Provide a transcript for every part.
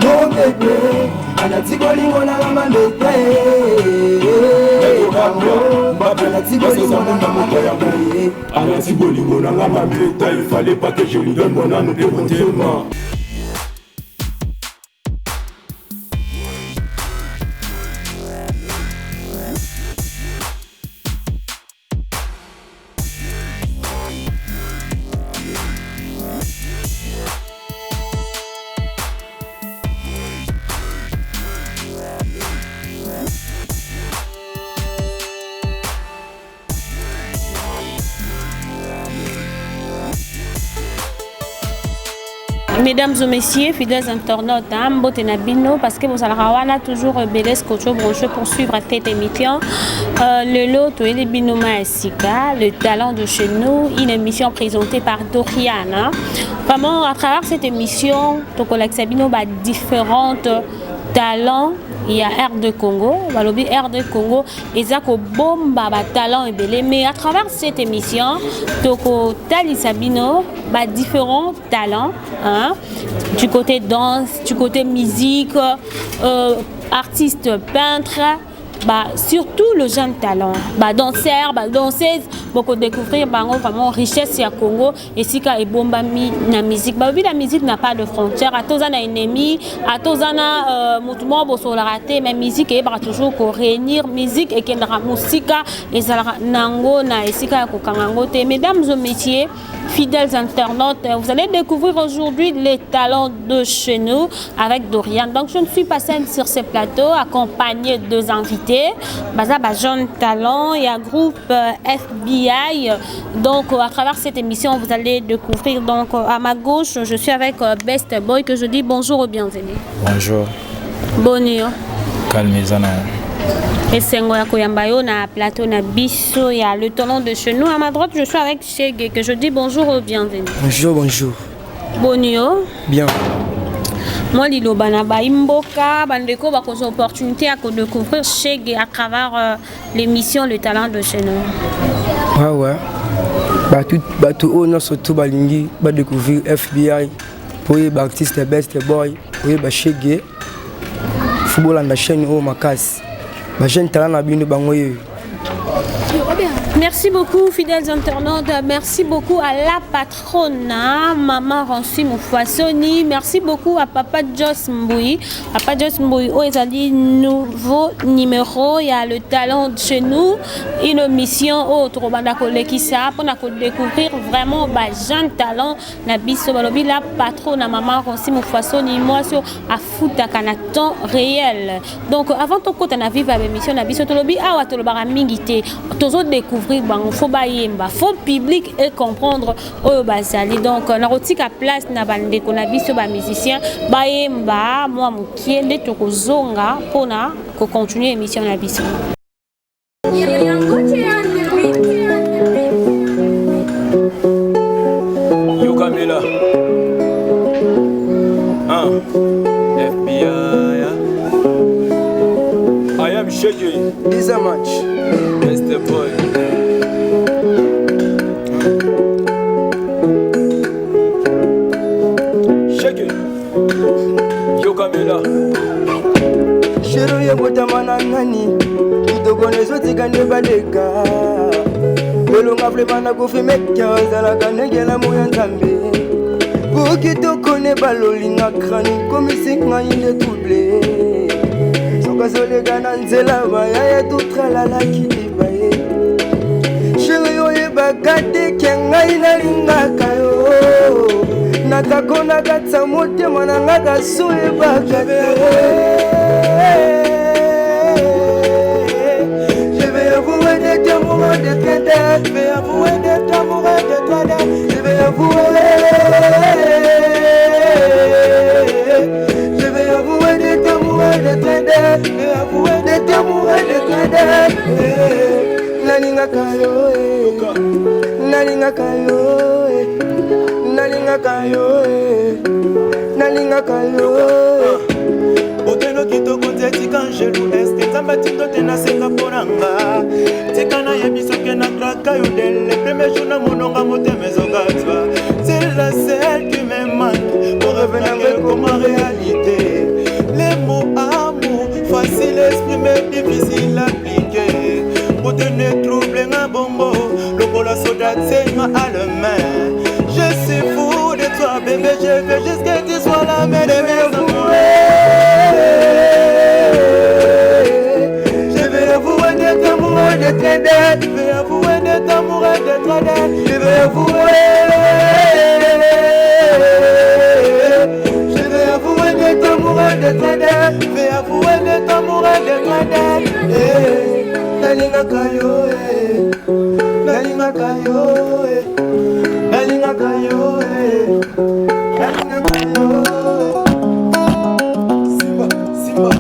Mon bébé, anati bolingo na mambete. Anati bolingo na mambete. Anati bolingo na mambete. Il fallait pas que je lui donne mon âme dévotément. Mesdames et messieurs, fidèles internautes, Mbotenabino, parce que vous allez toujours Bélès Kocho Brocheux pour suivre cette émission. Le lot de Binoma Sika, le talent de chez nous, une émission présentée par Doriana. Vraiment, à travers cette émission, Tokolexabino a différents talents. Il y a Air de Congo, Balobi Air de Congo, et Zako Bomba, talent et belé. Mais à travers cette émission, Toko Talisabino, différents talents, hein, du côté danse, du côté musique, artiste peintre. Surtout le jeune talent, danseur, danseuse, beaucoup découvrir vraiment richesse à Congo et si et bombami na musique. La musique n'a pas de frontières. À tous un ennemi, à tous un mouvement pour se rater, mais musique est toujours pour réunir musique et qu'il y a musique et ça nango na et si mesdames et messieurs, fidèles internautes, vous allez découvrir aujourd'hui les talents de chez nous avec Dorian. Donc je ne suis pas seule sur ce plateau, accompagnée de deux invités. Baza jeune talent et un groupe FBI. Donc à travers cette émission, vous allez découvrir. Donc à ma gauche, je suis avec Best Boy que je dis bonjour et bienvenue. Bonjour. Bonjour. Calmezana. Et c'est Koyambayo na plateau na biso, il y a le talent de chez nous. À ma droite, je suis avec Chege que je dis bonjour et bienvenue. Bonjour, bonjour. Bonjour. Bien. Moi, Lilo Banaba Imboka, Bandeko, va avoir opportunité à découvrir Chege à travers l'émission Le Talent de chez nous. Ouais. Tout on a surtout balingi, va découvrir FBI, pour les artistes Best Boy, pour les Chege, football en la chaîne au Makas. Jeune talent à bien de bangoye. Merci beaucoup, fidèles internautes. Merci beaucoup à la patronne, Maman Rancy Moufouassoni. Merci beaucoup à Papa Joss Mboui. Papa Joss Mboui, ils ont dit nouveau numéro. Il y a le talent de chez nous. Une mission autre. On va découvrir vraiment jeune talent. La patronne, Maman Rancy Moufouassoni. Moi, sur à foutre à temps réel. Donc, avant de côté, on a vécu l'émission. On a vu Tolobi. Ah, ouais, Toloba Mingité. Tous découvrir. Il faut public et comprendre au basali. Donc, on a aussi à place na bande qu'on a vu sur les musiciens. Baemba, moi, qui est les tokozonga pour na continuer l'émission na biso. Yo Camila, FBI. I am Shaggy. This a match. Best Boy. Shiro ye botamana nani Kidogonezo tigane baleka Belonga flebana kufimekya Zala kanegela moya nzambe Bukitokone balolinga krani Komisinga ine double Soka zolega na nzela Baya ye tutralala kidibaye Shiro yo ye bagate Kenga inalinga kayo Natakona katsa mote mananga kasuye bakate Je vais avouer des amoureux de trader Je vais avouer des amoureux de trader Je vais avouer Je vais avouer des amoureux de trader Je vais avouer des amoureux de trader Nalinga kayo Nalinga kayo Nalinga kayo Otelo kitoko tika angelou este Zamba tito tena senga poranga Tika na yebiso ke na kraka yudele Preme juna mononga mote mezogatwa la seule qui me manque pour revenir comme en réalité. Les mots amour, facile à exprimer, difficile à appliquer. Pour tenir trouble un bonbon, le bol à soda c'est à la main. Je suis fou de toi bébé, je veux juste que tu sois la main de mes amours. Je vais avouer d'être amoureux de tes dettes. Je vais avouer d'être amoureux de tes dettes. Je vais avouer. Je vais avouer d'être amoureux de tes dettes. Je vais avouer d'être amoureux de tes dettes. Nalinga kayo, nalinga kayo, nalinga kayo, nalinga kayo. Simba, Simba.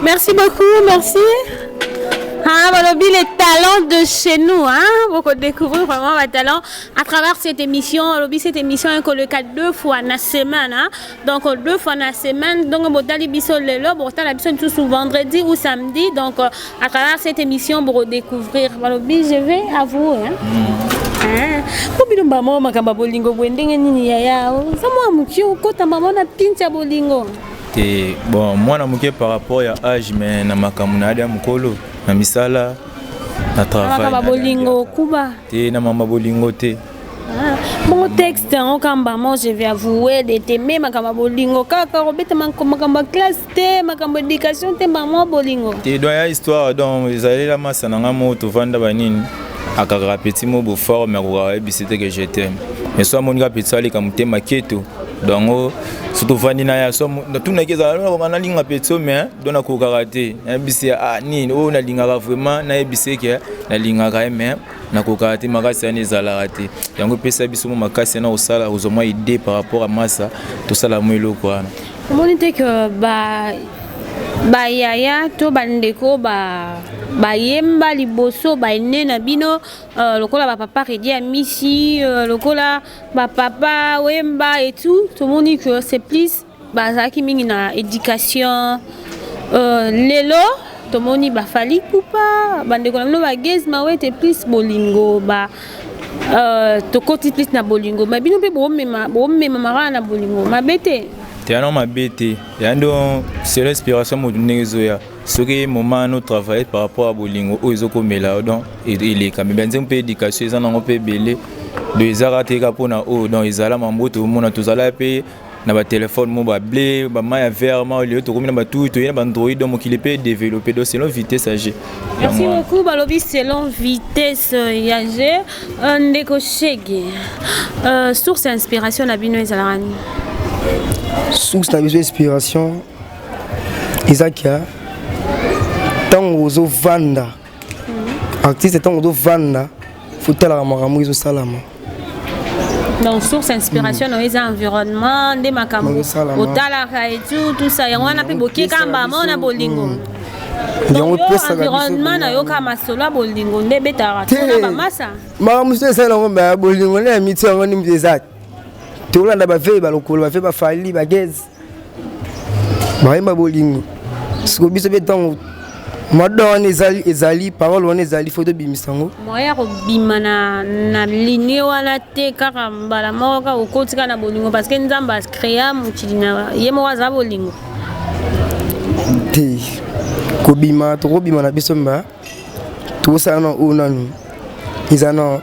Merci beaucoup, merci. Ah, voilà, les talents de chez nous, hein, pour découvrir vraiment les talents à travers cette émission. Cette émission est le cas 2 fois dans la semaine, hein. Donc 2 fois dans la semaine. Donc on a l'émission tout vendredi ou samedi. Donc à travers cette émission pour découvrir. Voilà, je vais avouer, hein. Comment maman makamba bolingo bwendenge nini yaya? Sama mukio kota maman na pincha bolingo. Bon, moi je par rapport à âge, mais na makamuna ya mukolo na misala na travail. Makamba bolingo kuba. Na mama bolingo te. Mon texte en kamba moi je vais avouer de t'aimer makamba bolingo kaka robeta makamba classe te makamba éducation te maman bolingo. Te doya histoire donc ezali la massa na ngamo to vanda banini. Akaka petit mot beau fort mais ko bisite que je t'aime. Mais soit mon gars petit ali comme tema keto. Donc surtout vanina ya so tout na keza na linga petit mais dona ko karaté. Bisi ah ni o na linga vraiment na bisi ke na linga ka mais na ko karaté makasi ani zala raté. Yango pesa biso makasi na osala ozoma idée par rapport à massa tout ça la mwelo quoi. Comment était que ba yaya to bandeko ba yemba liboso ba nena bino lokola ba papa redi à misi lokola ba papa wemba et tout le monde dit que c'est plus ba zaki mingi na éducation lelo to moni ba fali kupa bandeko na ba gez ma wete plus bolingo ba to koti plus na bolingo ma bino pe bo mema mara na bolingo ma bete Tiens, ma bête, c'est l'inspiration de Nézoya. Ce qui est moment nous travailler par rapport à Bolingo, où ils ont comme là, donc il est quand même un peu d'éducation, ils ont un peu belé, de arrêter capona haut, donc ils allaient m'embrouiller tout le monde, tous allaient payer, na ba téléphone, mon ba blé, ba maille vert, ma lieu, tout comme na ba tout, na ba Android, donc il peut développer, donc selon vitesse âgée. Merci beaucoup, Balobi, selon vitesse âgée, un décochege. Source d'inspiration na bino ezalani. Source d'inspiration, Isakia, tant aux vanda, artiste tant aux vanda, faut tel à Maramoïso Salama. Donc, source d'inspiration dans les environnements, des macambos, au talaka et tout ça, on a pu boquer kamba, on a bolingo. Donc, l'environnement, na yoka masola bolingo, ne betara, on a massa. Maramoïso Salama, bolingo, on a mis ça en immédiat. Tout le monde a fait des fali, des gaz. Maïma bolingo. Ce que vous savez, madame ezali, parole on ezali, photo bimisango. Moi, bimana na ligne wana te kaka mbala moka ukotika na bolingo parce que nzamba créa mutilina yemo waza bolingo. Te ko bima to ko bima na bisomba. Tout ça na onanu. Izana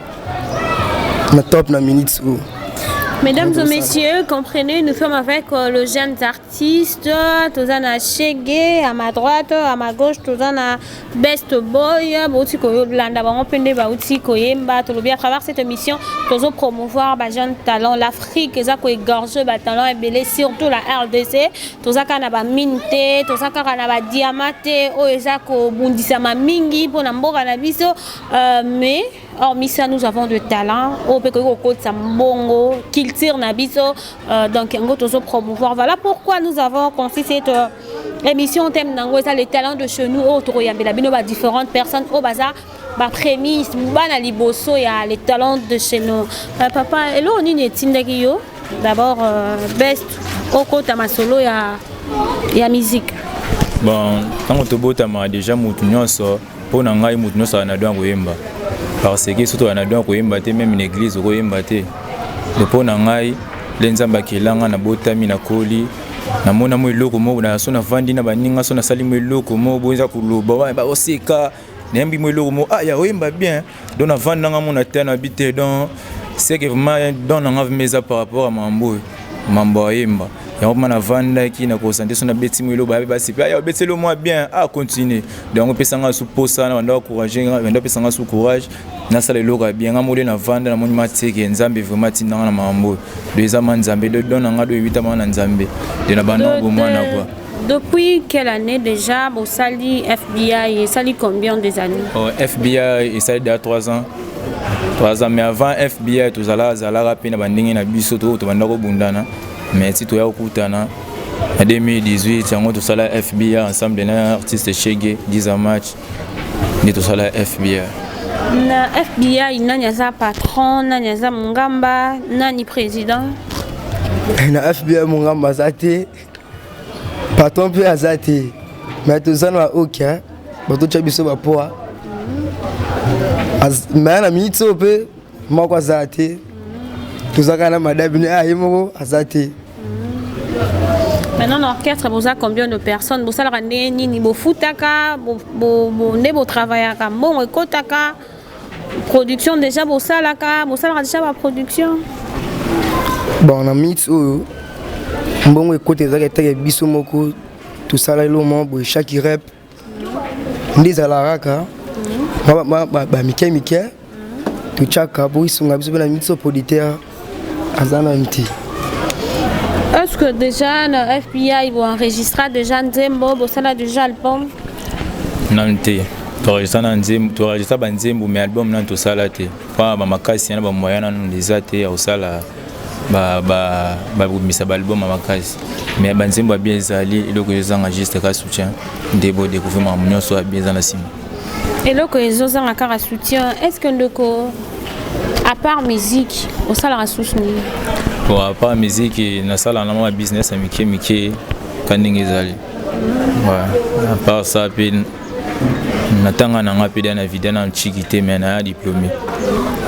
na top na minutes ou. Mesdames et messieurs, comprenez, nous sommes avec le jeune artiste, Tozana Chege, à ma droite, à ma gauche, Tozana Best Boy, Bouti Koyo Blanda, Bampende Bauti Koyemba, Tolobi à travers cette émission, Tozo promouvoir les jeunes talents, l'Afrique, Ezako égorgé, talent et belé, surtout la RDC, Tozaka Naba Minte, Tozaka Naba Diamate, Ezako Bundisama Mingi, pour Namboka Nabiso, mais hormis ça, nous avons de talent, au Pekoko Côte Sambongo, Kiltir Nabiso, donc on doit promouvoir. Voilà pourquoi nous avons conçu cette émission thème d'Angoisa, les talents de chez nous, autour il y a différentes personnes au bazar, ma prémisse, Mbana Liboso, il y a les talents de chez nous. Papa, et là on est Tindagio, d'abord Best, au côté à ma solo, il y a musique. Bon, quand on te botte, déjà, pour nangai mutu no sa na doit koyemba parce que surtout na doit koyemba te même une église koyemba te de pour nangai lenzamba kelanga na botami na koli na mona mo eloko mo na so na vandi na baninga so na sali mo eloko mo boza kuluba ba oseka nembi mo eloko mo ya oyemba bien donc na vandi nga mo na terre na bité donc c'est que vraiment dans na meza par rapport à mambo yemba ya on na vanda ki na concentre sur na beti mo eloko ba sipa ya beti le moi bien continuer donc pesanga sous posa na ndako encourager ndako pesanga sous courage na sala eloko bien nga mo na vanda na monima teke nzambe vraiment tinanga na mambo deux amants nzambe de don nga do 8 amants na nzambe de na bana bo mwana quoi. Depuis quelle année déjà au sali FBI et sali combien des années? FBI et ça il y a 3 ans. 3 ans mais avant FBI tout ça là rapide na bandingi na biso to banda ko bundana mais si tu as okutana en 2018 yango tout ça là FBI ensemble na artiste Shege 10 match ni tout ça là FBI na FBI nani za patron nani za mungamba nani président na FBI mungamba zate patron pe azate mais tout ça na OK bato chabiso ba poa mais na minute pe moko azate tuzaka na madabini ayimo azate. Maintenant l'orchestre vous a combien de personnes vous sala nini ni bo futaka bo nebo travaillaka bon ekotaka production déjà bo sala déjà ba production bon na minute mbongo ekote zaka teke biso moko tout ça là mo bo chaque rep ndizala raka ba mike tu chaka bo isunga biso na minute auditeur azana mti. Est-ce que déjà le FBI va enregistrer déjà Nzembo bo sala déjà album nanti to enregistrer Nzembo to enregistrer Nzembo mais album nan to sala te pa ba makasi na ba moyen nan déjà te au sala ba misa album makasi mais Nzembo bien ezali eloko ezanga ka soutien ndebo découvrir mamunyo so bien dans la sim eloko ezanga ka soutien est-ce que ndoko à part musique au sala soutien bon à part musique na sala na ma business amike kaningi ezali ouais à part ça puis natanga na nga peda na vida na chikité mais na diplômé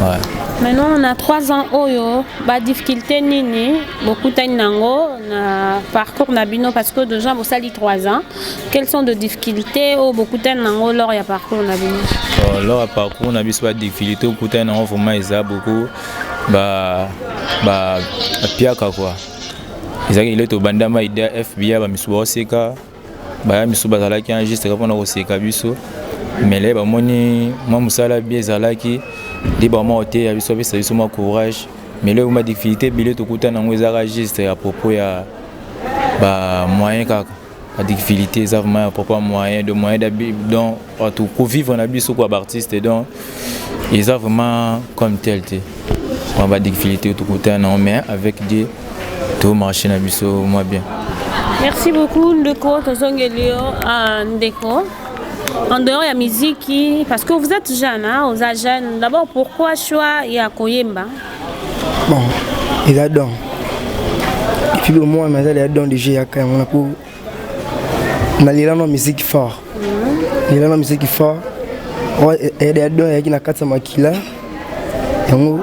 ouais. Maintenant on a 3 ans oyo ba difficulté nini beaucoup nango na parcours na bino parce que déjà vous sali 3 ans quelles sont de difficultés ou beaucoup nango lors ya parcours na bino lors ya parcours na biso ba difficulté beaucoup nango vraiment isa beaucoup ba piaka quoi ezaki ile to bandama idea FBI ba misuba oseka ba misuba zalaki enregistré pour na oseka biso mais là ba moni moi musala bien zalaki di ba mo te ya biso bisa biso mo courage mais là ma difficulté bile to kuta na ngweza enregistré à propos ya ba moyen kaka la difficulté ça vraiment à propos moyen de moyen donc pour vivre na biso quoi artiste donc ils ont vraiment comme tel te on va difficulté tout kuta non mais avec Dieu tout marcher na biso moi bien. Merci beaucoup Ndeko Tozongelio Ndeko. En dehors de la musique, parce que vous êtes jeune, hein, vous êtes jeune. D'abord, pourquoi choix il y a Koyemba? Bon, il a don. Et puis moi, il a don de jouer quand on a pour. On a la musique fort. Il a la musique fort. Il a don qui na kata makila. Yango,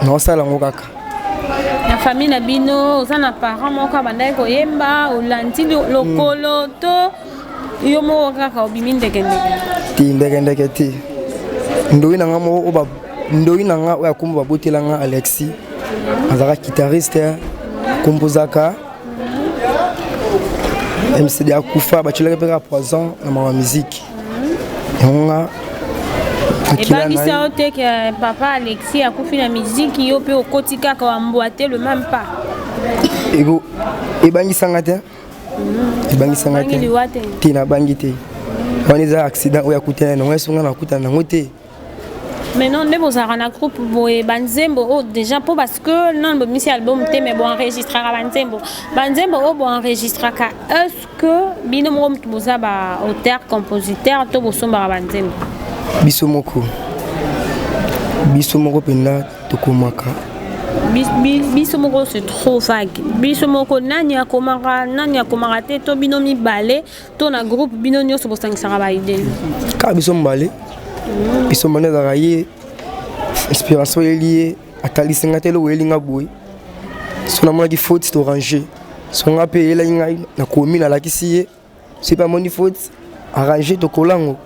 non ça la ngokaka. La famille na bino, vous avez parents moka bandai Koyemba, ou lanti lokolo to. Yo mo kaka obiminde ndeke te ndoi nanga mo oba ndoi nanga ya kumba botela nga Alexis azaka guitariste kompozaka MCD akufa bachilaka peka poison na ma musique nga ebangisa ote que papa Alexis akufi na musique yo pe okotika ka mboate le même pas ego ebangisa ngate ebangisa ngate tina bangite waniza accident oya kutana na wesunga na kutana ngote. Maintenant ne vous avez un groupe boy Banzembo déjà pour parce que non bon monsieur album te mais bon enregistrer Banzembo bon enregistrer ka est-ce que bino mo tubuza ba auteur compositeur to bosomba Banzembo biso moko penda to komaka Bisomoko c'est trop vague. Bisomoko nani akomara te to binomi balé to na groupe binonyo so bosangisa ba idée. Ka bisom balé. Bisom mané da raye inspiration liée atali singatelo welinga boy. So na mona ki faute to ranger. So nga pe ela ngai na komi na lakisiye. C'est pas mon faute arranger to kolango.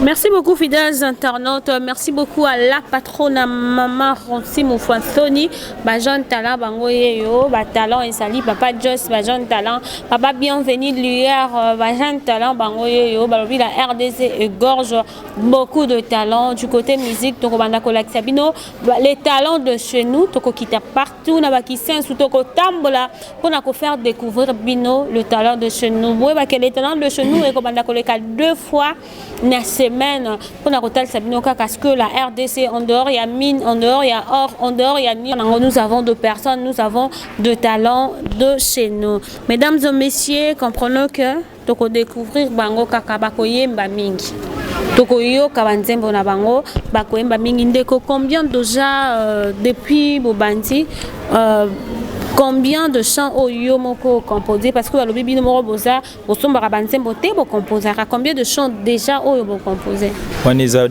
Merci beaucoup fidèles internautes, merci beaucoup à la patronne maman Ronsi Moufouansoni, Bajon Talent Bango Yeyo, Talent et Sali, Papa Joss, Bajon Talent, Papa Bienvenue de l'UR, Bajon Talent Bango Yeyo, Balobi la RDC égorge beaucoup de talents du côté musique, Toko Bandako Laksabino, les talents de chez nous, Toko Kita partout, Nabakisen, sous Toko Tambola, pour nous faire découvrir Bino, le talent de chez nous. Oui, les talents de chez nous, et Bandako Leka 2 fois. Semaine pour la Rotal Sabinoka parce que la RDC en dehors il y a mine, en dehors il y a or, en dehors il y a nuit. Nous avons de personnes, nous avons de talents de chez nous. Mesdames et messieurs, comprenons que toko découvrir bango kaka bakoyemba mingi. Toko yo kabanzembo na bango bakoyemba mingi ndeko combien déjà depuis Bobanti combien de chants Oyo Moko composé parce que le bébé numéro boza au sombre banzembo te bo composer combien de chants déjà Oyo bo composé on est à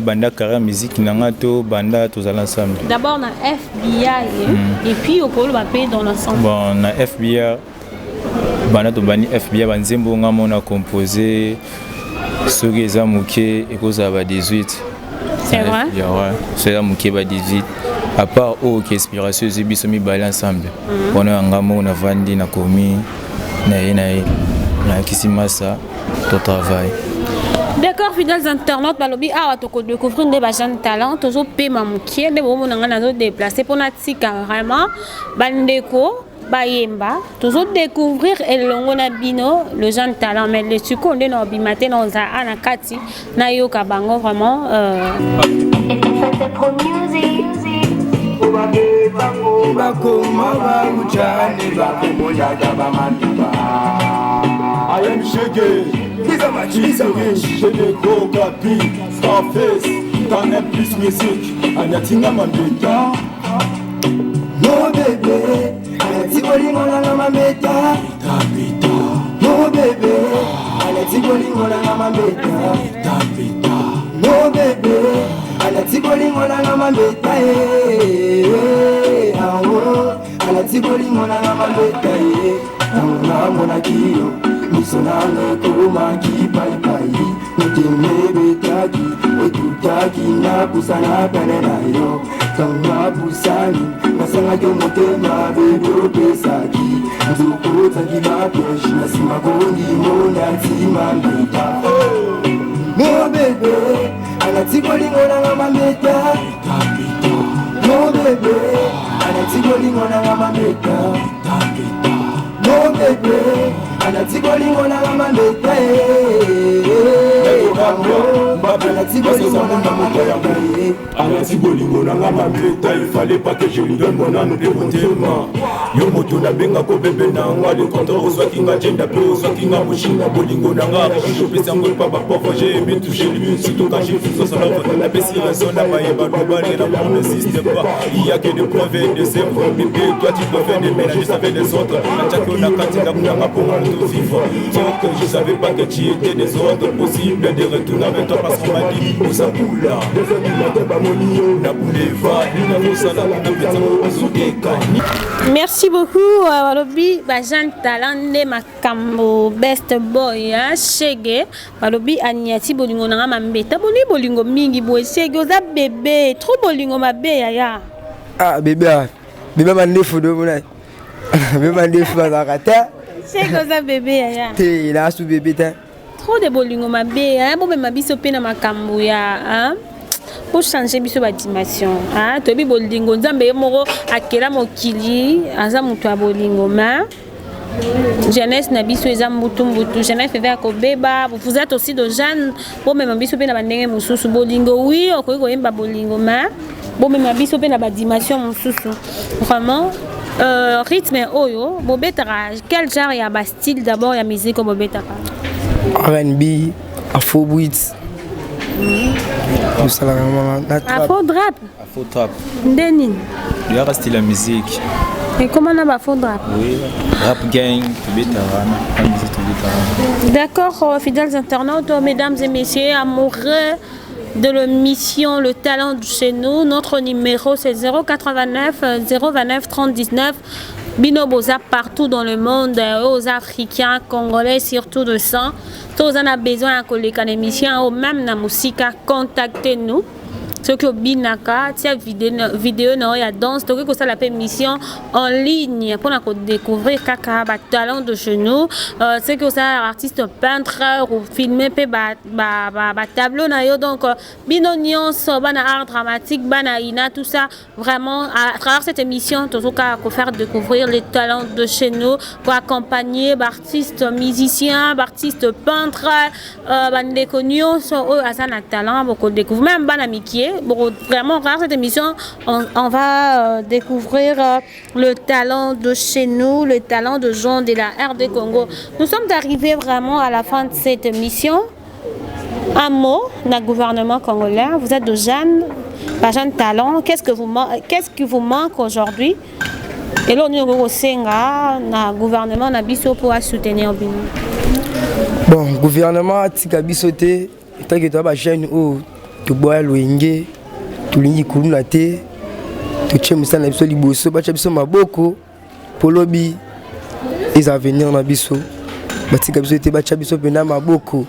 banda carrière musique nanga to banda tous ensemble d'abord na FBI et puis au pôle va payer dans l'ensemble bon na FBI banda to bani FBI banzembo ngamo na composé soki eza muke ekozaba 18 c'est vrai c'est la muke ba 18 à part qui inspiration zibiso mi bala ensemble on a ngamo na vandi na komi na kisimasa to travail. D'accord, fidèles internautes, balobi awa toko découvrir des jeunes talents, toujours paiement mukie, des moments où on a déplacé pour notre vraiment bandeko bayemba, toujours découvrir elongo na bino le jeune talent, mais le suko on est dans bimate dans za anakati na yoka bango vraiment I am Shege, Shege Go Kapi, Starface, t'en aimes plus musique, Anatina Mambeta. No bébé, Alexi Bolingo na mameta. No bébé, Alexi Bolingo na mameta. No bébé, Alexi Bolingo na mameta. Alexi Bolingo na mameta. Mona kiyo, misonanga kuma kipai pai. Mutime betaki, otutaki na kusana penena yo. Tanga busani, nasanga yo mutema bebo pesaki. Nzuko taki makesh, nasima kondi mona tima mbita. No bebe, Alexi Bolingo na mameta. No bebe, Alexi Bolingo na mameta. No bébé, Alexi Bolingo na mameta. Alexi Bolingo na mameta, il fallait pas que je lui donne mon âme dévotément. Yo moto na benga ko bébé na nga le contrôle soit kinga jenda pe soit kinga mushinga Bolingo na nga je pesa ngol pa pauvre j'ai aimé toucher lui surtout quand j'ai fait ça la pessi raison na baye ba global et la ne système pas il y a que des preuves et des preuves bébé toi tu peux faire des mélanges avec les autres attaque na katika kunanga pour tout vivre tant que je savais pas que tu étais des ordres possibles de retourner avec toi parce qu'on m'a dit aux amoula des amis ba monio na bouleva na mosala na pesa ozokeka. Merci beaucoup, Balobi, Bajan Talande Makambo, Best Boy, Shege, Balobi, Agnati, Bolingo, Namambeta, Bolingo, Mingi, Boy, Shege, Oza bébé, trop Bolingo, ma bé, ya. Ah, bébé, bébé, m'a défou de mon œil. Bébé, m'a défou à la rata. Shege, Oza bébé, ya. T'es là, sous bébé, t'es. Trop de Bolingo, ma bé, hein, bon, ma biso pena Makambo, ya, hein. Pour changer biso bâtimation ah tobi bolingo nzambe moko akela mokili aza mutu ya bolingo ma jeunesse na biso eza mbutu jeunesse eza kobeba vous êtes aussi de jeunes bon même biso pe na bandenge mususu bolingo oui okoki koyemba bolingo ma bon même biso pe na bâtimation mususu vraiment rythme oyo bobetaka quel genre ya ba style d'abord ya musique bobetaka R&B afrobeat Afro drap. Afro trap. Denin. Il y a resté la musique. Et comment on a Afro drap? Oui, rap gang, tout bête, la musique tout bête. D'accord, fidèles internautes, mesdames et messieurs, amoureux de l'émission Le Talent de chez nous. Notre numéro c'est 089 029 3019. Bino Boza partout dans le monde, aux Africains, Congolais, surtout de sang. Tous on a besoin de une émission ou même la musique, contactez-nous. Ce que binaka tia vidéo na ya danse to que ça la mission en ligne pour découvrir kaka ba talent de chez nous c'est que ça artiste peintre ou filmer pe ba tableau na yo donc binonion so bana art dramatique bana ina tout ça vraiment à travers cette émission tout cas pour faire découvrir les talents de chez nous pour accompagner artistes musiciens artistes peintres bande connus so asana talent beaucoup découvrir même bana mikié. Bon, vraiment rare cette émission, on va découvrir le talent de chez nous, le talent de gens de la RD Congo. Nous sommes arrivés vraiment à la fin de cette émission. Un mot, le gouvernement congolais, vous êtes de jeunes talents, qu'est-ce qui vous manque aujourd'hui? Et là, nous avons le gouvernement pour soutenir. Bon, le gouvernement a dit tant que tu as jeune tu bois loinge tu lingi kuluna te tu chemisa na biso liboso bacha biso maboko polobi les avenir na biso batika biso te bacha biso pena maboko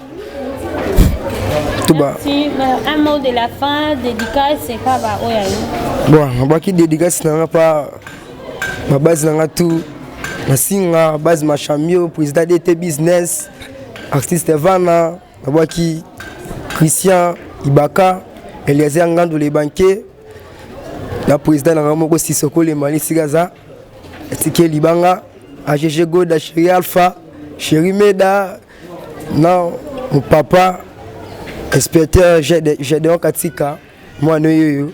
tuba. Un mot de la fin, dédicace c'est pas ba oya. Bon, ba ki dédicace na pas ma base na tout na singa base ma chamio président de business artiste Vana ba ki Christian Ibaka, Eliezer Ngando les banquiers, la présidente Namoko Sissoko les Mali Sigaza, Tike Libanga, AGG Goda, Chéri Alpha, Chéri Meda, non, mon papa, inspecteur Gédéon Katika, moi Noyoyo,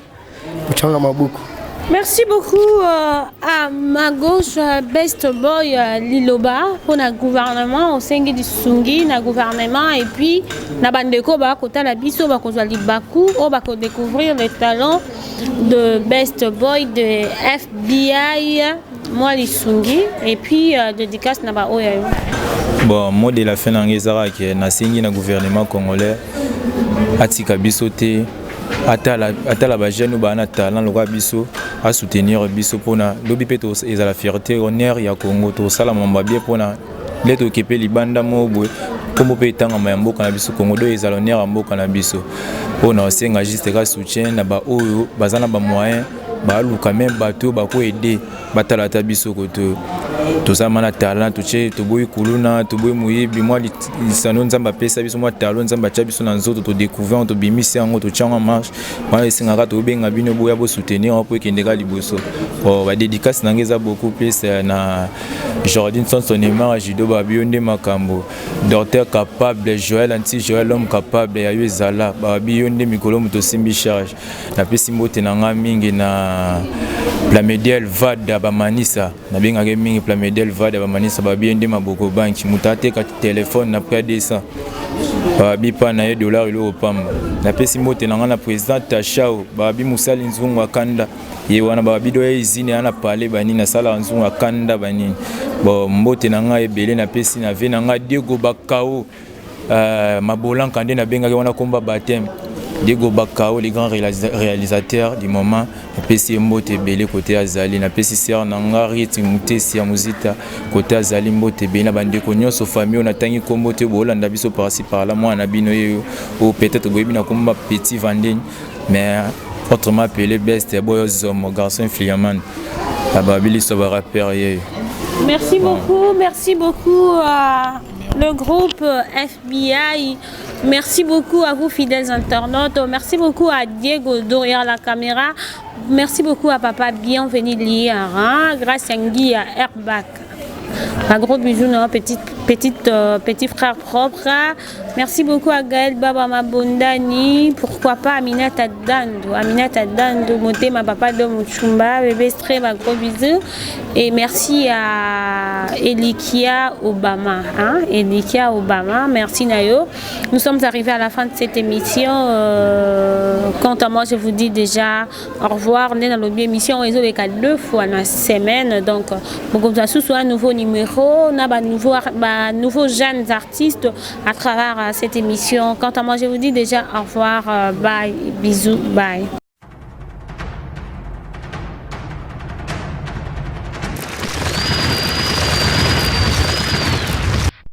Uchanga Mabuku. Merci beaucoup à ma gauche, Best Boy Liloba, pour le gouvernement, au sein du Sungi, le gouvernement, et puis, la bandeko, côté la biso, Bakou, on va découvrir les talents de Best Boy, de FBI, moi, les Sungi, et puis, dédicace, Naba Oyayo. Bon, moi, de la fin, qui est le gouvernement congolais, Atika Bisote. Atala bajenu bana talent loka biso à soutenir biso pona lobi peto eza la fierté honneur ya Congo to sala mamba bien pona leto kepe libanda mobwe kombo pe tanga mayamboka na biso Congo do eza l'honneur mboka na biso pona senga juste ka soutien na ba oyo bazana ba moyen ba luka même bato ba ko aider batala ta biso koto to ça mana talent to che to boy kuluna to boy muyibi moi lisano nzamba pesa biso moi talent nzamba cha biso na nzoto to découvrir to bimisi yango to changa marche moi singa to benga bino boya bo soutenir pour kendeka liboso oh ba dédicace nangeza beaucoup plus na Jordan Sonsonema Jido Babionde Makambo docteur capable Joël anti Joël homme capable ya yezala Babionde mikolo moto simbi charge na pesi mbote nanga mingi na Plamediel Vada Bamanisa na benga mingi Plamediel Vada Bamanisa Babionde Maboko banki mutate ka téléphone na près de ça babi pa na $1 ilo opamba na pesi mbote nanga na président Tachao babi Musali Nzungu akanda ye wana babi do izine ana parler bani na sala Nzungu akanda bani bon mbote nanga ebele na pesi na ve nanga Diego Bakao Mabolan kande na benga wana komba baptême Diego Bakao les grands réalisateurs du moment na pesi mbote ebele côté azali na pesi sœur nanga Riti Mutesi ya Muzita côté azali mbote ebele na bandeko nyonso famille on atangi kombo te bolanda biso par-ci par-là moi na bino yo ou peut-être boyebi na komba petit Vandeni mais autrement appelé Best Boy Zomo garçon Fliaman Ababili Soba rappeur. Merci beaucoup à le groupe FBI. Merci beaucoup à vous fidèles internautes. Merci beaucoup à Diego derrière la caméra. Merci beaucoup à Papa Bienvenu Liara. Grâce à Nguy à Airbag. Un gros bisou dans la petite petit frère propre. Merci beaucoup à Gaël Baba Mabondani. Pourquoi pas Aminata Dando, Motema Papa de Mouchumba, bébé Stré, ma gros bisous. Et merci à Elikia Obama. Elikia Obama, merci Nayo. Nous sommes arrivés à la fin de cette émission. Quant à moi, je vous dis déjà au revoir. On est dans l'autre émission, ils ont les 2 fois dans la semaine. Donc, pour que vous soit un nouveau numéro, on a nouveaux jeunes artistes à travers cette émission. Quant à moi, je vous dis déjà au revoir, bye, bisous, bye.